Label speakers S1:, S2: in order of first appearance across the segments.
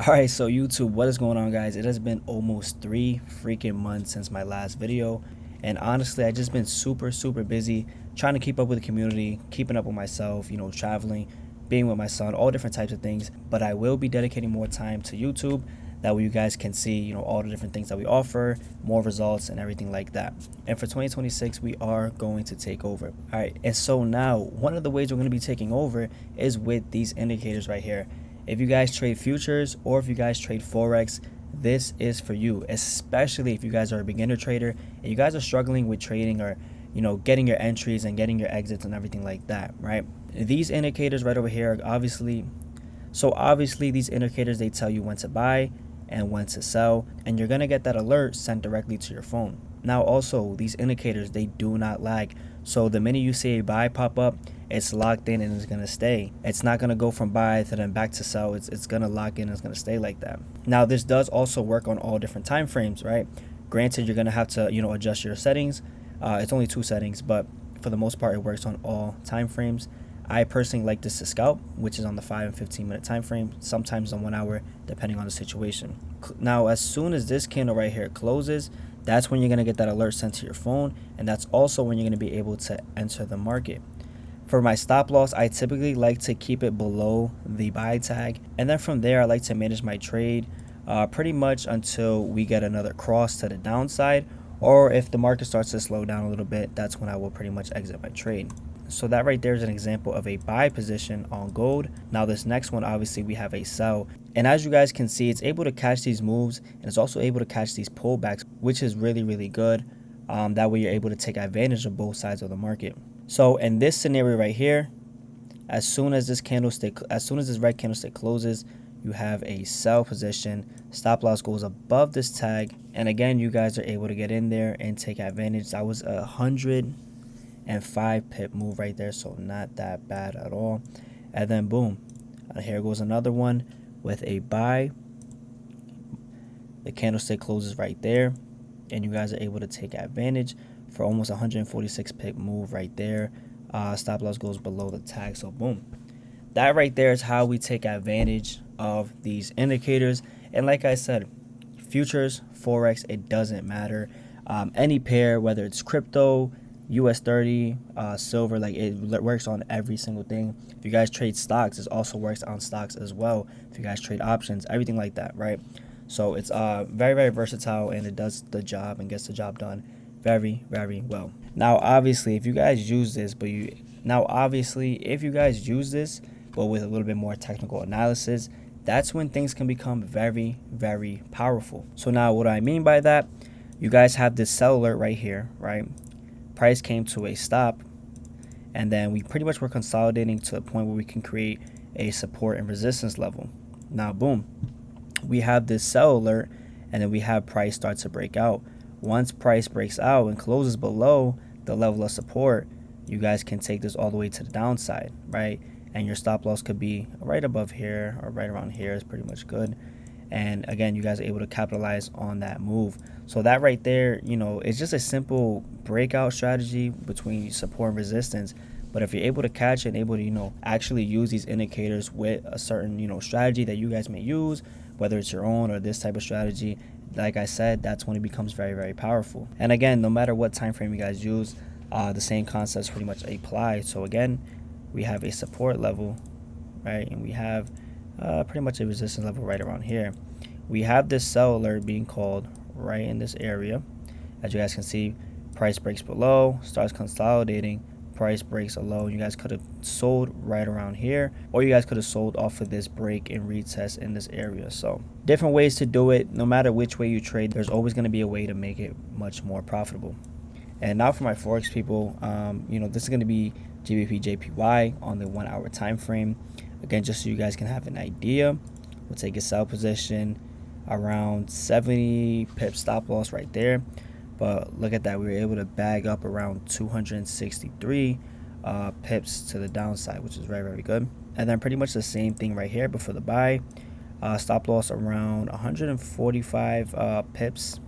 S1: Alright, so YouTube, what is going on, guys? It has been almost 3 freaking months since my last video, and honestly, I just been super busy trying to keep up with the community, keeping up with myself, traveling, being with my son, all different types of things. But I will be dedicating more time to YouTube. That way you guys can see, all the different things that we offer, more results and everything like that. And for 2026, we are going to take over. Alright, and so now one of the ways we're going to be taking over is with these indicators right here. If you guys trade futures or if you guys trade Forex, this is for you, especially if you guys are a beginner trader and you guys are struggling with trading or, getting your entries and getting your exits and everything like that, right? These indicators right over here are obviously these indicators, they tell you when to buy and when to sell, and you're going to get that alert sent directly to your phone. Now also, these indicators, they do not lag. So the minute you see a buy pop up, it's locked in and it's going to stay. It's not going to go from buy to then back to sell. It's going to lock in and it's going to stay like that. Now this does also work on all different time frames, right? Granted, you're going to have to, adjust your settings. It's only 2 settings, but for the most part, it works on all time frames. I personally like this to scalp, which is on the 5 and 15 minute time frame, sometimes on 1 hour, depending on the situation. Now, as soon as this candle right here closes, that's when you're going to get that alert sent to your phone, and that's also when you're going to be able to enter the market. For my stop loss, I typically like to keep it below the buy tag, and then from there I like to manage my trade pretty much until we get another cross to the downside, or if the market starts to slow down a little bit, that's when I will pretty much exit my trade. So that right there is an example of a buy position on gold. Now this next one, obviously we have a sell, and as you guys can see, it's able to catch these moves and it's also able to catch these pullbacks, which is really good. That way you're able to take advantage of both sides of the market. So in this scenario right here, as soon as this red candlestick closes, you have a sell position. Stop loss goes above this tag, and again, you guys are able to get in there and take advantage. That was 105 pip move right there, so not that bad at all. And then boom, here goes another one with a buy. The candlestick closes right there, and you guys are able to take advantage for almost 146 pip move right there. Stop loss goes below the tag, so boom. That right there is how we take advantage of these indicators. And like I said, futures, Forex, it doesn't matter. Any pair, whether it's crypto, US 30, silver, like it works on every single thing. If you guys trade stocks, it also works on stocks as well. If you guys trade options, everything like that, right? So it's very versatile, and it does the job and gets the job done very well. Now obviously if you guys use this but with a little bit more technical analysis, that's when things can become very powerful. So now what I mean by that, you guys have this sell alert right here, right? Price came to a stop, and then we pretty much were consolidating to a point where we can create a support and resistance level. Now boom, we have this sell alert, and then we have price start to break out. Once price breaks out and closes below the level of support, you guys can take this all the way to the downside, right? And your stop loss could be right above here or right around here is pretty much good. And again, you guys are able to capitalize on that move. So that right there, it's just a simple breakout strategy between support and resistance. But if you're able to catch it and able to, actually use these indicators with a certain, strategy that you guys may use, whether it's your own or this type of strategy, like I said, that's when it becomes very powerful. And again, no matter what time frame you guys use, the same concepts pretty much apply. So again, we have a support level, right? And we have pretty much a resistance level right around here. We have this sell alert being called right in this area. As you guys can see, price breaks below, starts consolidating, price breaks a low. You guys could have sold right around here, or you guys could have sold off of this break and retest in this area. So different ways to do it. No matter which way you trade, there's always going to be a way to make it much more profitable. And now for my Forex people, this is going to be GBP JPY on the 1 hour time frame. Again, just so you guys can have an idea, we'll take a sell position around 70 pip stop loss right there. But look at that, we were able to bag up around 263 pips to the downside, which is very good. And then pretty much the same thing right here, but for the buy, stop loss around 145 pips,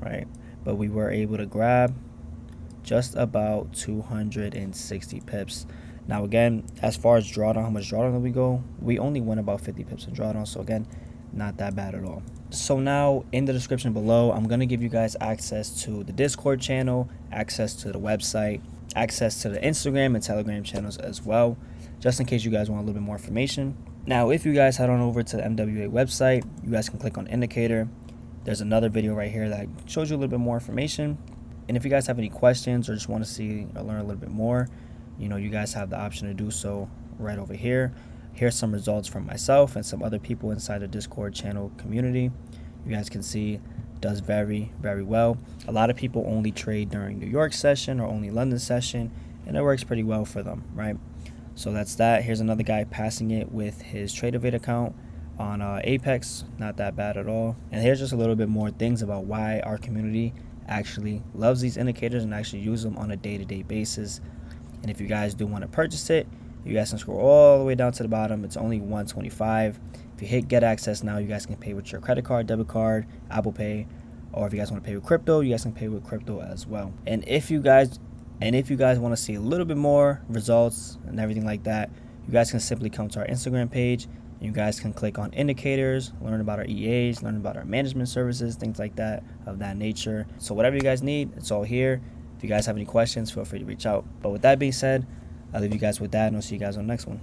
S1: right? But we were able to grab just about 260 pips. Now again, as far as drawdown, how much drawdown we go, we only went about 50 pips in drawdown, so again, not that bad at all. So now in the description below, I'm going to give you guys access to the Discord channel, access to the website, access to the Instagram and Telegram channels as well, just in case you guys want a little bit more information. Now, if you guys head on over to the MWA website, you guys can click on indicator. There's another video right here that shows you a little bit more information. And if you guys have any questions or just want to see or learn a little bit more, you guys have the option to do so right over here. Here's some results from myself and some other people inside the Discord channel community. You guys can see does very, very well. A lot of people only trade during New York session or only London session, and it works pretty well for them, right? So that's that. Here's another guy passing it with his Tradeovate account on Apex. Not that bad at all. And here's just a little bit more things about why our community actually loves these indicators and actually use them on a day-to-day basis. And if you guys do want to purchase it, you guys can scroll all the way down to the bottom. It's only $125. If you hit get access now, you guys can pay with your credit card, debit card, Apple Pay, or if you guys want to pay with crypto, you guys can pay with crypto as well. And if you guys want to see a little bit more results and everything like that, you guys can simply come to our Instagram page. You guys can click on indicators, learn about our EAs, learn about our management services, things like that of that nature. So whatever you guys need, it's all here. If you guys have any questions, feel free to reach out. But with that being said, I'll leave you guys with that, and I'll see you guys on the next one.